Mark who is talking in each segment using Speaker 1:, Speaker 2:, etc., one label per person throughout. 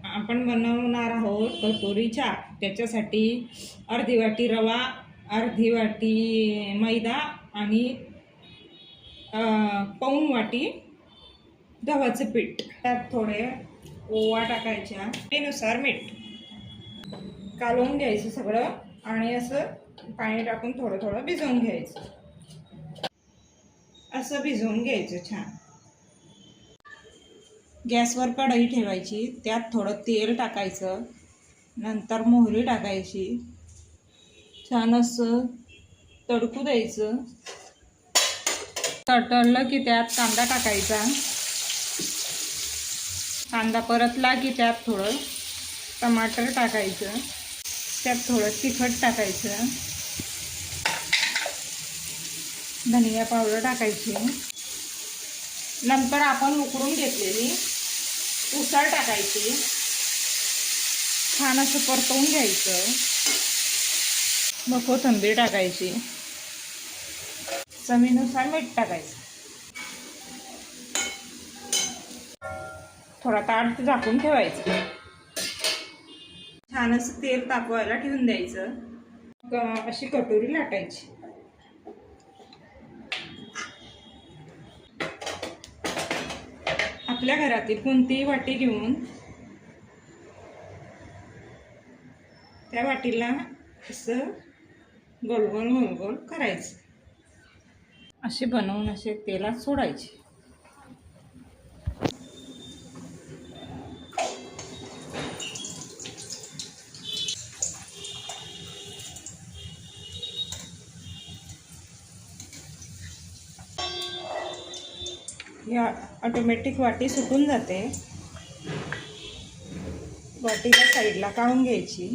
Speaker 1: आपण बनवणार आहोत कटोरी चाट। त्याच्यासाठी अर्धी वाटी रवा, अर्धी वाटी मैदा आणि पाऊण वाटी गव्हाचं पीठ। त्यात थोडे ओवा टाकायचा, चवीनुसार मीठ। कालवून घ्यायचं सगळं आणि असं पाणी टाकून थोडं थोडं भिजवून घ्यायचं। असं भिजवून घ्यायचं छान। गॅसवर कढई ठेवायची, त्यात थोडं तेल टाकायचं, नंतर मोहरी टाकायची, छान असं तडकू द्यायचं। तडतडलं की त्यात कांदा टाकायचा। कांदा परतला की त्यात थोडं टमाटर टाकायचं, त्यात थोडं तिखट टाकायचं, धनिया पावडर टाकायची। नंतर आपण उकळून घेतलेली उसळ टाकायची, छान असं परतवून घ्यायचं। मग कोथिंबीर टाकायची, चवीनुसार मीठ टाकायचं। थोडा ताट झाकून ठेवायचं। छान असं तेल तापवायला ठेवून द्यायचं। अशी कटोरी लाटायची। आपल्या घरातील कोणतीही वाटी घेऊन त्या वाटीला असं गोल गोल गोल गोल करायचं। असे बनवून असे तेलात सोडायचे। या ऑटोमॅटिक वाटी सुटून जाते। वाटीला साईडला काढून घ्यायची,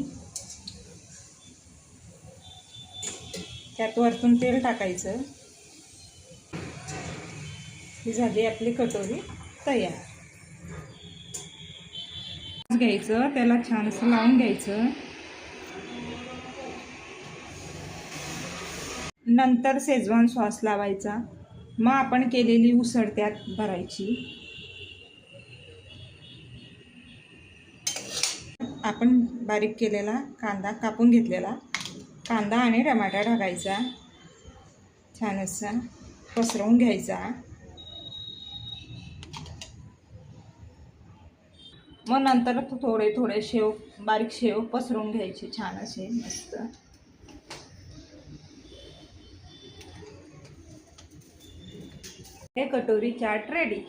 Speaker 1: त्यात वरतून तेल टाकायचं। ही झाली आपली कटोरी तयार। घ्यायचं, त्याला छान असं लावून घ्यायचं। नंतर शेजवान सॉस लावायचा। मग आपण केलेली उसळ त्यात भरायची। आपण बारीक केलेला कांदा, कापून घेतलेला कांदा आणि टमाटा टाकायचा, छान असा पसरवून घ्यायचा। मग नंतर थोडे थोडे शेव, बारीक शेव पसरवून घ्यायचे, छान असे मस्त। हे कटोरी चाट रेडी।